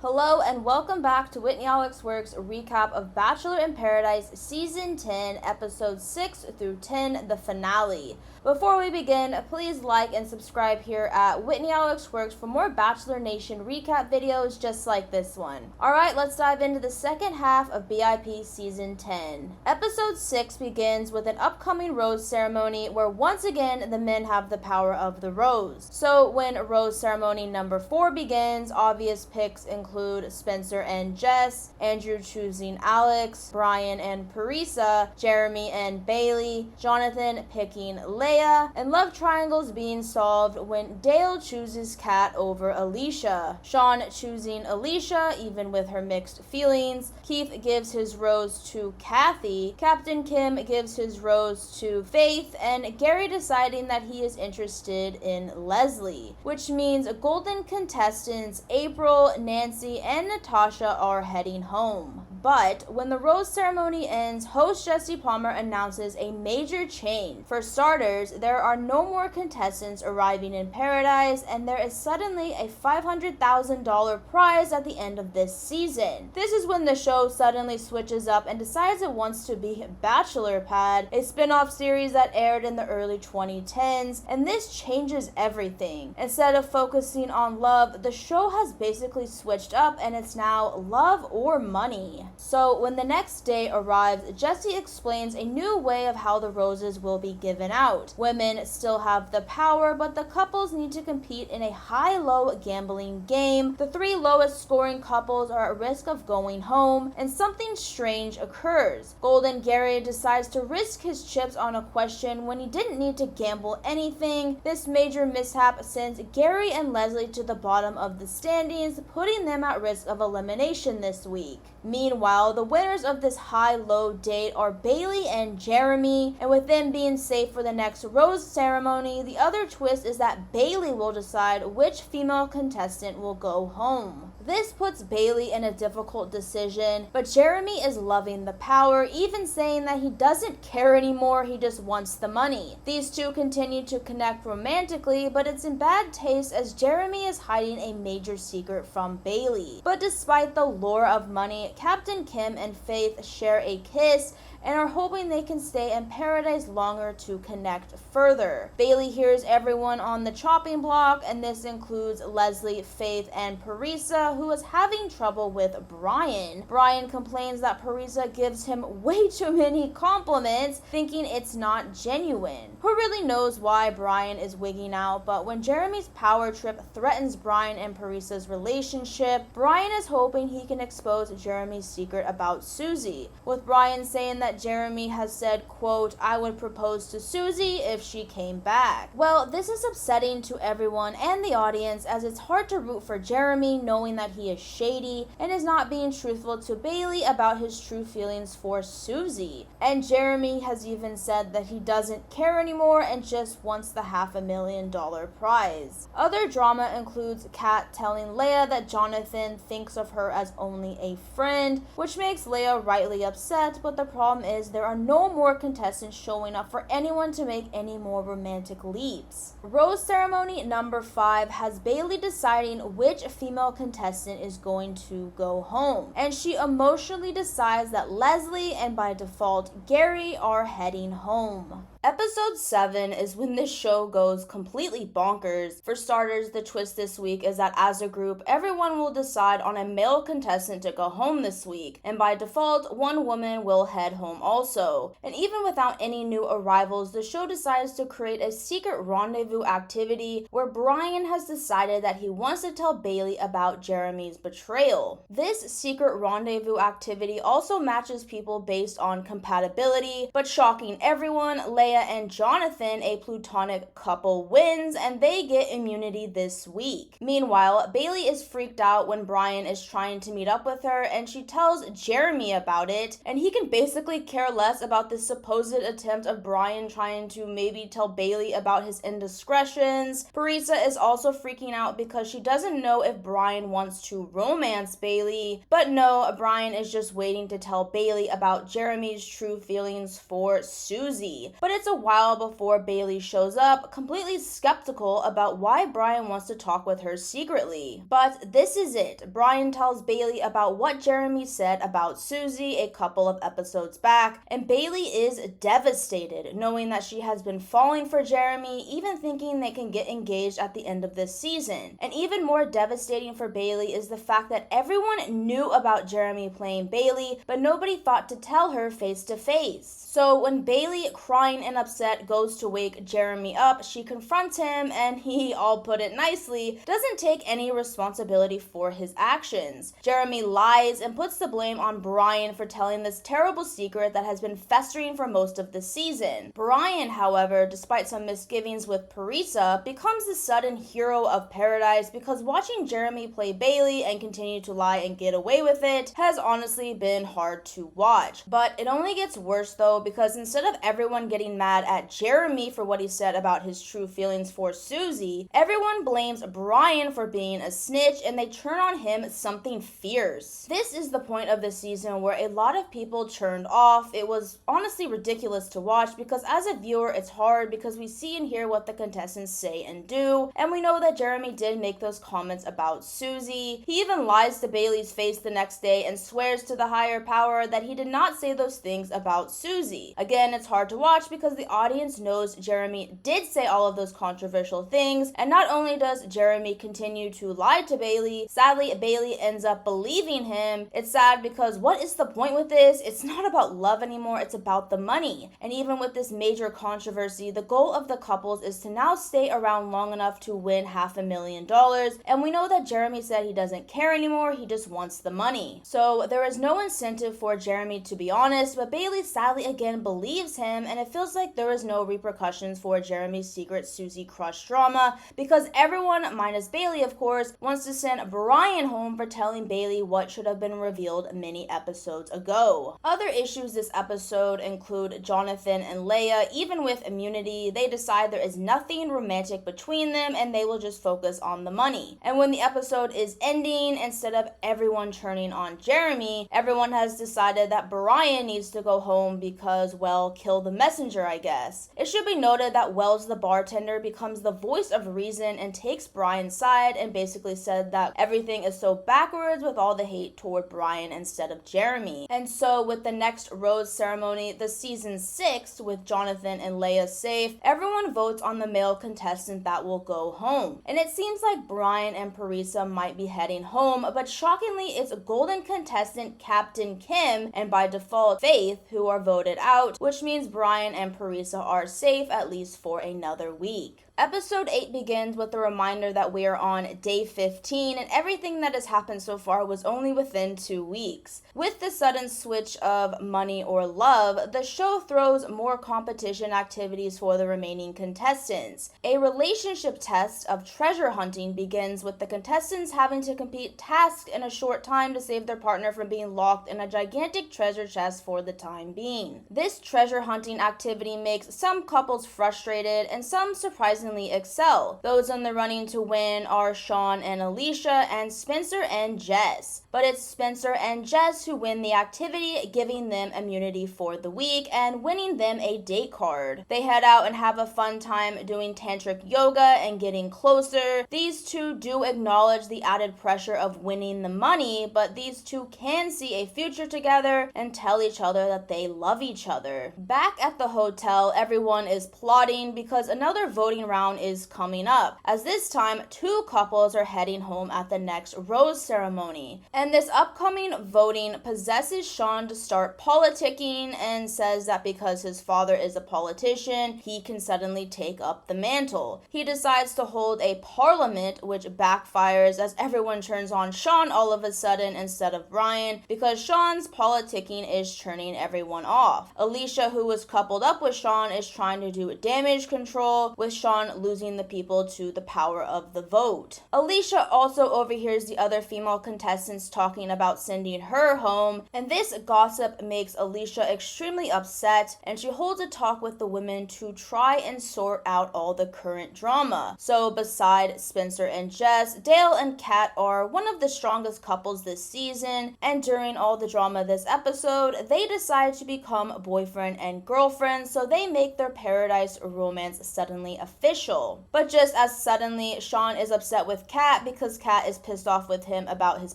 Hello and welcome back to Whitney Alex Works recap of Bachelor in Paradise Season 10, Episodes 6 through 10, the finale. Before we begin, please like and subscribe here at Whitney Alex Works for more Bachelor Nation recap videos just like this one. Alright, let's dive into the second half of BIP Season 10. Episode 6 begins with an upcoming rose ceremony where once again the men have the power of the rose. So when rose ceremony number 4 begins, obvious picks include Spencer and Jess, Andrew choosing Alex, Brian and Parisa, Jeremy and Bailey, Jonathan picking Leia, and love triangles being solved when Dale chooses Kat over Alicia, Sean choosing Alicia even with her mixed feelings, Keith gives his rose to Kathy, Captain Kim gives his rose to Faith, and Gary deciding that he is interested in Leslie, which means golden contestants April, Nancy, and Natasha are heading home. But when the rose ceremony ends, host Jesse Palmer announces a major change. For starters, there are no more contestants arriving in Paradise, and there is suddenly a $500,000 prize at the end of this season. This is when the show suddenly switches up and decides it wants to be Bachelor Pad, a spin-off series that aired in the early 2010s, and this changes everything. Instead of focusing on love, the show has basically switched up and it's now love or money. So when the next day arrives, Jesse explains a new way of how the roses will be given out. Women still have the power, but the couples need to compete in a high-low gambling game. The 3 lowest scoring couples are at risk of going home, and something strange occurs. Golden Gary decides to risk his chips on a question when he didn't need to gamble anything. This major mishap sends Gary and Leslie to the bottom of the standings, putting them at risk of elimination this week. Meanwhile, the winners of this high-low date are Bailey and Jeremy, and with them being safe for the next rose ceremony, the other twist is that Bailey will decide which female contestant will go home. This puts Bailey in a difficult decision, but Jeremy is loving the power, even saying that he doesn't care anymore, he just wants the money. These two continue to connect romantically, but it's in bad taste as Jeremy is hiding a major secret from Bailey. But despite the lure of money, Captain Kim and Faith share a kiss and are hoping they can stay in Paradise longer to connect further. Bailey hears everyone on the chopping block, and this includes Leslie, Faith, and Parisa, who is having trouble with Brian. Brian complains that Parisa gives him way too many compliments, thinking it's not genuine. Who really knows why Brian is wigging out, but when Jeremy's power trip threatens Brian and Parisa's relationship, Brian is hoping he can expose Jeremy's secret about Susie, with Brian saying that Jeremy has said, quote, "I would propose to Susie if she came back." Well, this is upsetting to everyone and the audience, as it's hard to root for Jeremy knowing that he is shady and is not being truthful to Bailey about his true feelings for Susie. And Jeremy has even said that he doesn't care anymore and just wants the $500,000 prize. Other drama includes Kat telling Leia that Jonathan thinks of her as only a friend, which makes Leia rightly upset, but the problem is there are no more contestants showing up for anyone to make any more romantic leaps. Rose ceremony number 5 has Bailey deciding which female contestant is going to go home, and she emotionally decides that Leslie and by default Gary are heading home. Episode 7 is when this show goes completely bonkers. For starters, the twist this week is that as a group, everyone will decide on a male contestant to go home this week, and by default, one woman will head home also. And even without any new arrivals, the show decides to create a secret rendezvous activity where Brian has decided that he wants to tell Bailey about Jeremy's betrayal. This secret rendezvous activity also matches people based on compatibility, but shocking everyone, Leia and Jonathan, a plutonic couple, wins and they get immunity this week. Meanwhile, Bailey is freaked out when Brian is trying to meet up with her, and she tells Jeremy about it, and he can basically care less about this supposed attempt of Brian trying to maybe tell Bailey about his indiscretions. Parisa is also freaking out because she doesn't know if Brian wants to romance Bailey, but no, Brian is just waiting to tell Bailey about Jeremy's true feelings for Susie. But it's a while before Bailey shows up, completely skeptical about why Brian wants to talk with her secretly. But this is it. Brian tells Bailey about what Jeremy said about Susie a couple of episodes back, and Bailey is devastated, knowing that she has been falling for Jeremy, even thinking they can get engaged at the end of this season. And even more devastating for Bailey is the fact that everyone knew about Jeremy playing Bailey, but nobody thought to tell her face to face. So when Bailey, crying and upset, goes to wake Jeremy up, she confronts him, and he, all put it nicely, doesn't take any responsibility for his actions. Jeremy lies and puts the blame on Brian for telling this terrible secret that has been festering for most of the season. Brian, however, despite some misgivings with Parisa, becomes the sudden hero of paradise because watching Jeremy play Bailey and continue to lie and get away with it has honestly been hard to watch. But it only gets worse though, because instead of everyone getting mad at Jeremy for what he said about his true feelings for Susie, everyone blames Brian for being a snitch and they turn on him something fierce. This is the point of the season where a lot of people turned off. It was honestly ridiculous to watch because as a viewer it's hard because we see and hear what the contestants say and do, and we know that Jeremy did make those comments about Susie. He even lies to Bailey's face the next day and swears to the higher power that he did not say those things about Susie. Again, it's hard to watch because the audience knows Jeremy did say all of those controversial things, and not only does Jeremy continue to lie to Bailey, sadly Bailey ends up believing him. It's sad because what is the point with this? It's not about love anymore, it's about the money. And even with this major controversy, the goal of the couples is to now stay around long enough to win $500,000, and we know that Jeremy said he doesn't care anymore, he just wants the money. So there is no incentive for Jeremy to be honest, but Bailey sadly again believes him, and it feels like there is no repercussions for Jeremy's secret Susie crush drama because everyone, minus Bailey of course, wants to send Brian home for telling Bailey what should have been revealed many episodes ago. Other issues this episode include Jonathan and Leia. Even with immunity, they decide there is nothing romantic between them and they will just focus on the money. And when the episode is ending, instead of everyone turning on Jeremy, everyone has decided that Brian needs to go home because, well, kill the messenger, I guess. It should be noted that Wells the bartender becomes the voice of reason and takes Brian's side and basically said that everything is so backwards with all the hate toward Brian instead of Jeremy. And so with the next rose ceremony, the season 6, with Jonathan and Leia safe, everyone votes on the male contestant that will go home. And it seems like Brian and Parisa might be heading home, but shockingly it's golden contestant Captain Kim and by default Faith who are voted out, which means Brian and Parisa are safe at least for another week. Episode 8 begins with a reminder that we are on day 15 and everything that has happened so far was only within 2 weeks. With the sudden switch of money or love, the show throws more competition activities for the remaining contestants. A relationship test of treasure hunting begins with the contestants having to complete tasks in a short time to save their partner from being locked in a gigantic treasure chest for the time being. This treasure hunting activity makes some couples frustrated and some surprisingly excel. Those in the running to win are Sean and Alicia and Spencer and Jess. But it's Spencer and Jess who win the activity, giving them immunity for the week and winning them a date card. They head out and have a fun time doing tantric yoga and getting closer. These two do acknowledge the added pressure of winning the money, but these two can see a future together and tell each other that they love each other. Back at the hotel, everyone is plotting because another voting round is coming up, as this time 2 couples are heading home at the next rose ceremony. And this upcoming voting possesses Sean to start politicking and says that because his father is a politician, he can suddenly take up the mantle. He decides to hold a parliament, which backfires as everyone turns on Sean all of a sudden instead of Brian, because Sean's politicking is turning everyone off. Alicia, who was coupled up with Sean, is trying to do damage control, with Sean Sean losing the people to the power of the vote. Alicia also overhears the other female contestants talking about sending her home, and this gossip makes Alicia extremely upset, and she holds a talk with the women to try and sort out all the current drama. So beside Spencer and Jess, Dale and Kat are one of the strongest couples this season, and during all the drama this episode, they decide to become boyfriend and girlfriend, so they make their paradise romance suddenly official. But just as suddenly, Sean is upset with Kat because Kat is pissed off with him about his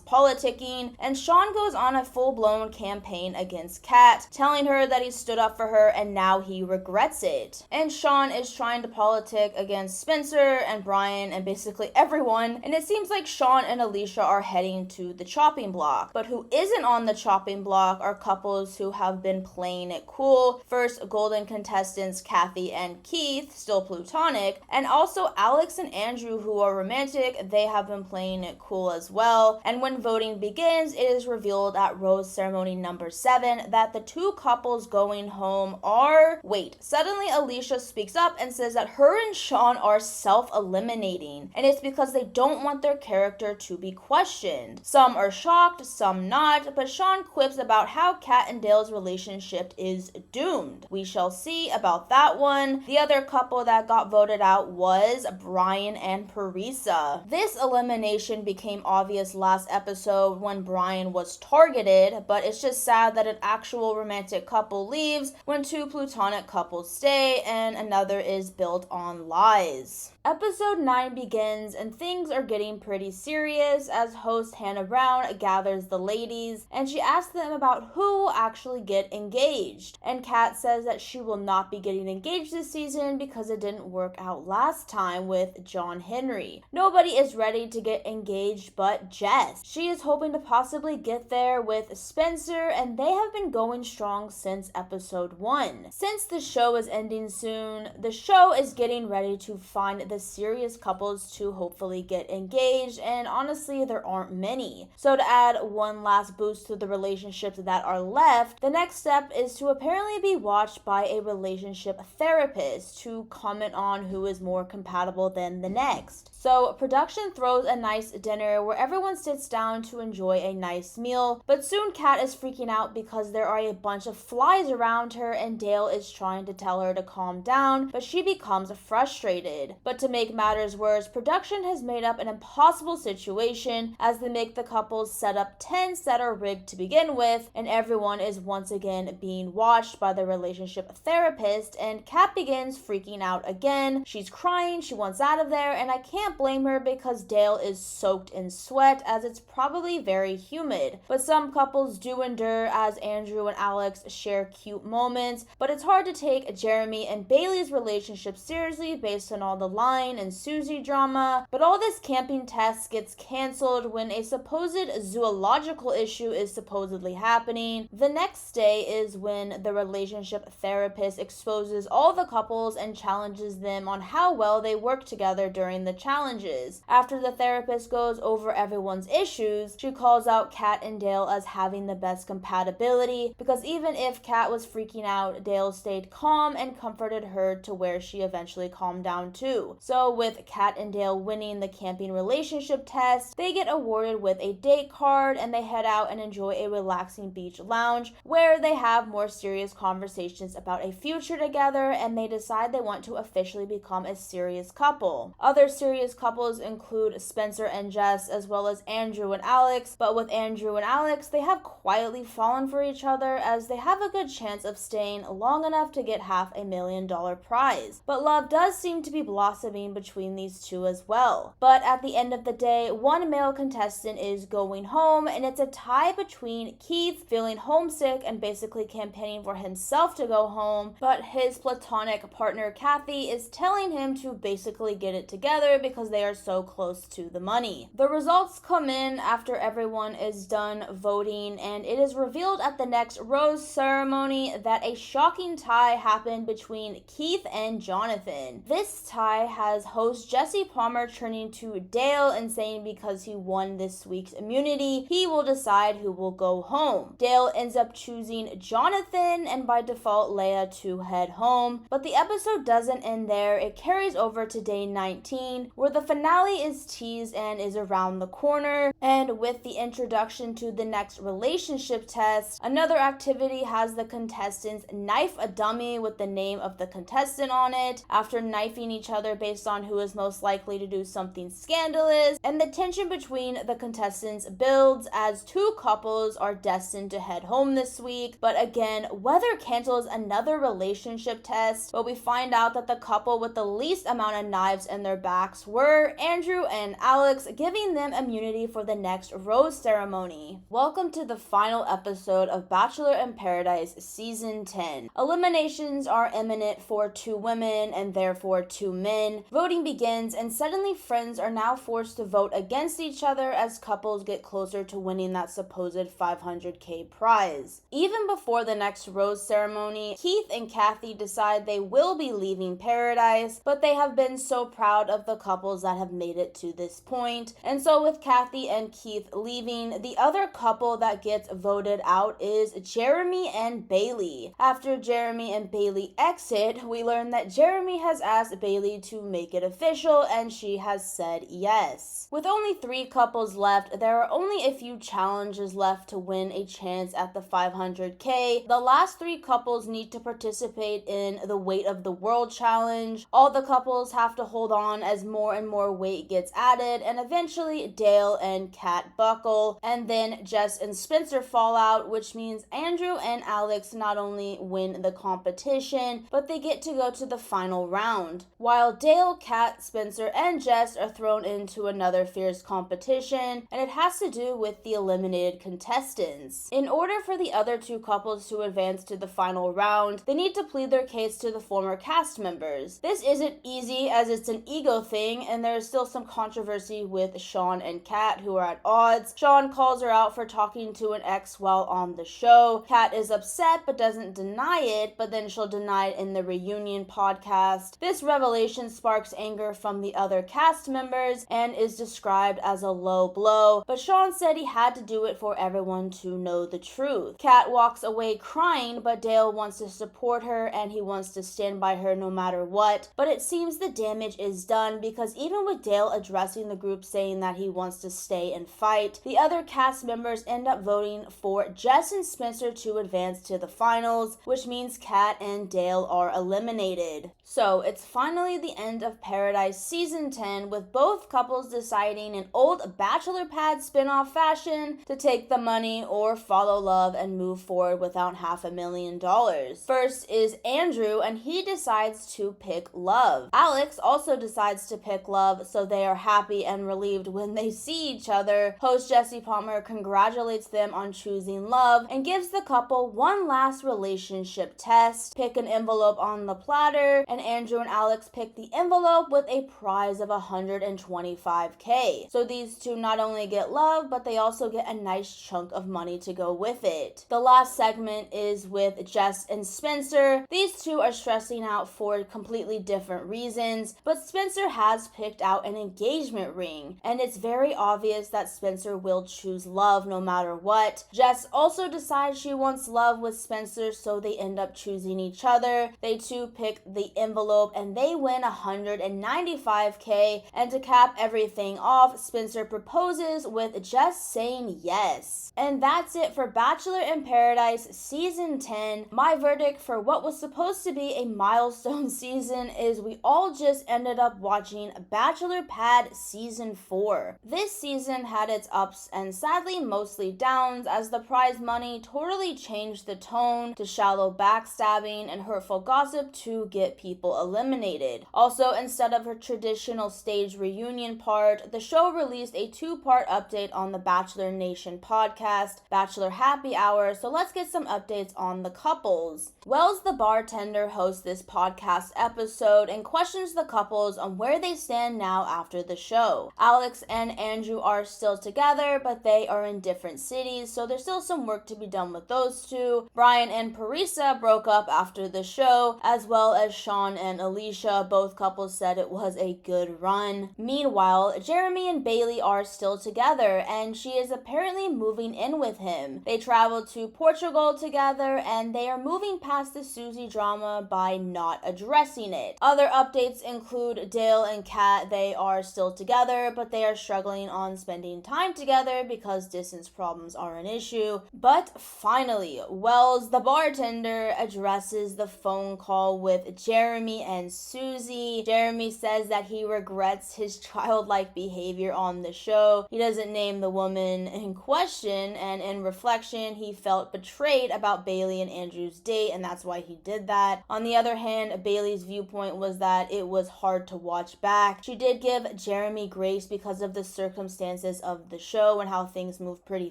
politicking, and Sean goes on a full-blown campaign against Kat, telling her that he stood up for her and now he regrets it. And Sean is trying to politic against Spencer and Brian and basically everyone, and it seems like Sean and Alicia are heading to the chopping block. But who isn't on the chopping block are couples who have been playing it cool. First, golden contestants Kathy and Keith, still platonic, and also Alex and Andrew, who are romantic. They have been playing it cool as well. And when voting begins, it is revealed at rose ceremony number 7 that the two couples going home are... Wait, suddenly Alicia speaks up and says that her and Sean are self-eliminating, and it's because they don't want their character to be questioned. Some are shocked, some not, but Sean quips about how Kat and Dale's relationship is doomed. We shall see about that one. The other couple that got voted out was Brian and Parisa. This elimination became obvious last episode when Brian was targeted, but it's just sad that an actual romantic couple leaves when two platonic couples stay and another is built on lies. Episode 9 begins and things are getting pretty serious as host Hannah Brown gathers the ladies and she asks them about who will actually get engaged. And Kat says that she will not be getting engaged this season because it didn't work out last time with John Henry. Nobody is ready to get engaged but Jess. She is hoping to possibly get there with Spencer, and they have been going strong since episode 1. Since the show is ending soon, the show is getting ready to find the serious couples to hopefully get engaged, and honestly there aren't many. So to add one last boost to the relationships that are left, the next step is to apparently be watched by a relationship therapist to comment on who is more compatible than the next. So production throws a nice dinner where everyone sits down to enjoy a nice meal, but soon Kat is freaking out because there are a bunch of flies around her and Dale is trying to tell her to calm down, but she becomes frustrated. But to make matters worse, production has made up an impossible situation as they make the couples set up tents that are rigged to begin with, and everyone is once again being watched by the relationship therapist, and Kat begins freaking out again. She's crying, she wants out of there, and I can't blame her because Dale is soaked in sweat as it's probably very humid. But some couples do endure as Andrew and Alex share cute moments, but it's hard to take Jeremy and Bailey's relationship seriously based on all the Line and Susie drama. But all this camping test gets cancelled when a supposed zoological issue is supposedly happening. The next day is when the relationship therapist exposes all the couples and challenges them on how well they work together during the challenges. After the therapist goes over everyone's issues, she calls out Kat and Dale as having the best compatibility because even if Kat was freaking out, Dale stayed calm and comforted her to where she eventually calmed down too. So with Kat and Dale winning the camping relationship test, they get awarded with a date card and they head out and enjoy a relaxing beach lounge where they have more serious conversations about a future together, and they decide they want to officially become a serious couple. Other serious couples include Spencer and Jess as well as Andrew and Alex, but with Andrew and Alex, they have quietly fallen for each other as they have a good chance of staying long enough to get $500,000 prize. But love does seem to be blossoming between these two as well. But at the end of the day, one male contestant is going home, and it's a tie between Keith feeling homesick and basically campaigning for himself to go home, but his platonic partner Kathy is telling him to basically get it together because they are so close to the money. The results come in after everyone is done voting, and it is revealed at the next rose ceremony that a shocking tie happened between Keith and Jonathan. This tie has host Jesse Palmer turning to Dale and saying because he won this week's immunity, he will decide who will go home. Dale ends up choosing Jonathan and by default Leia to head home, but the episode doesn't end there there, it carries over to day 19, where the finale is teased and is around the corner. And with the introduction to the next relationship test, another activity has the contestants knife a dummy with the name of the contestant on it, after knifing each other based on who is most likely to do something scandalous. And the tension between the contestants builds as two couples are destined to head home this week. But again, weather cancels another relationship test, but we find out that the couple with the least amount of knives in their backs were Andrew and Alex, giving them immunity for the next rose ceremony. Welcome to the final episode of Bachelor in Paradise Season 10. Eliminations are imminent for 2 women and therefore 2 men. Voting begins, and suddenly friends are now forced to vote against each other as couples get closer to winning that supposed $500K prize. Even before the next rose ceremony, Keith and Kathy decide they will be leaving Paradise, but they have been so proud of the couples that have made it to this point. And so with Kathy and Keith leaving, the other couple that gets voted out is Jeremy and Bailey. After Jeremy and Bailey exit, we learn that Jeremy has asked Bailey to make it official, and she has said yes. With only 3 couples left, there are only a few challenges left to win a chance at the $500K. The last 3 couples need to participate in the Weight of the World challenge. All the couples have to hold on as more and more weight gets added, and eventually Dale and Kat buckle, and then Jess and Spencer fall out, which means Andrew and Alex not only win the competition, but they get to go to the final round. While Dale, Kat, Spencer, and Jess are thrown into another fierce competition, and it has to do with the eliminated contestants. In order for the other 2 couples to advance to the final round, they need to plead their case to the former cast members. This isn't easy as it's an ego thing, and there is still some controversy with Sean and Kat, who are at odds. Sean calls her out for talking to an ex while on the show. Kat is upset but doesn't deny it, but then she'll deny it in the reunion podcast. This revelation sparks anger from the other cast members and is described as a low blow, but Sean said he had to do it for everyone to know the truth. Kat walks away crying, but Dale wants to support her and he wants to stand by her no matter what, but it seems the damage is done, because even with Dale addressing the group saying that he wants to stay and fight, the other cast members end up voting for Jess and Spencer to advance to the finals, which means Kat and Dale are eliminated. So it's finally the end of Paradise Season 10, with both couples deciding in old Bachelor Pad spin-off fashion to take the money or follow love and move forward without $500,000. First is Andrew, and he decides to pick love. Alex also decides to pick love, so they are happy and relieved when they see each other. Host Jesse Palmer congratulates them on choosing love and gives the couple one last relationship test. Pick an envelope on the platter, and Andrew and Alex pick the envelope with a prize of $125K. So these 2 not only get love, but they also get a nice chunk of money to go with it. The last segment is with Jess and Spencer. These 2 are stressing out for completely different reasons, but Spencer has picked out an engagement ring, and it's very obvious that Spencer will choose love no matter what. Jess also decides she wants love with Spencer, so they end up choosing each other. They 2 pick the envelope and they win $195K, and to cap everything off, Spencer proposes with Jess saying yes. And that's it for Bachelor in Paradise Season 10. My verdict for what was supposed to be a milestone season is we all just ended up watching Bachelor Pad Season 4. This season had its ups and sadly mostly downs, as the prize money totally changed the tone to shallow backstabbing and hurtful gossip to get people eliminated. Also, instead of a traditional stage reunion part, the show released a 2-part update on the Bachelor Nation podcast, Bachelor Happy Hour, so let's get some updates on the couples. Wells the bartender hosts this podcast episode and questions the couples on where they stand now after the show. Alex and Andrew are still together, but they are in different cities, so there's still some work to be done with those 2. Brian and Parisa broke up after the show, as well as Sean and Alicia. Both couples said it was a good run. Meanwhile, Jeremy and Bailey are still together, and she is apparently moving in with him. They traveled to Portugal together, and they are moving past the Susie drama by not addressing it. it. Other updates include Dale and Kat. They are still together, but they are struggling on spending time together because distance problems are an issue. But finally, Wells, the bartender, addresses the phone call with Jeremy and Susie. Jeremy says that he regrets his childlike behavior on the show. He doesn't name the woman in question, and in reflection, he felt betrayed about Bailey and Andrew's date, and that's why he did that. On the other hand, Bailey's viewpoint was that it was hard to watch back. She did give Jeremy grace because of the circumstances of the show and how things move pretty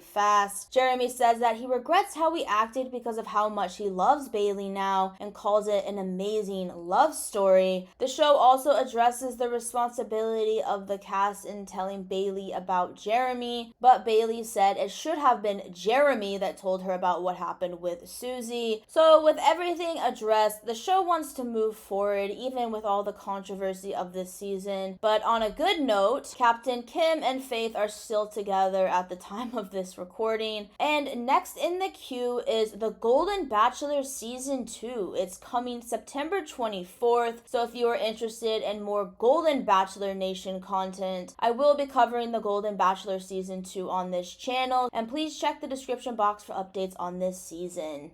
fast. Jeremy says that he regrets how he acted because of how much he loves Bailey now and calls it an amazing love story. The show also addresses the responsibility of the cast in telling Bailey about Jeremy, but Bailey said it should have been Jeremy that told her about what happened with Susie. So with everything addressed, the show wants to move forward even with all the controversy of this season. But on a good note, Captain Kim and Faith are still together at the time of this recording. And next in the queue is The Golden Bachelor Season 2. It's coming September 24th. So if you are interested in more Golden Bachelor Nation content, I will be covering The Golden Bachelor Season 2 on this channel. And please check the description box for updates on this season.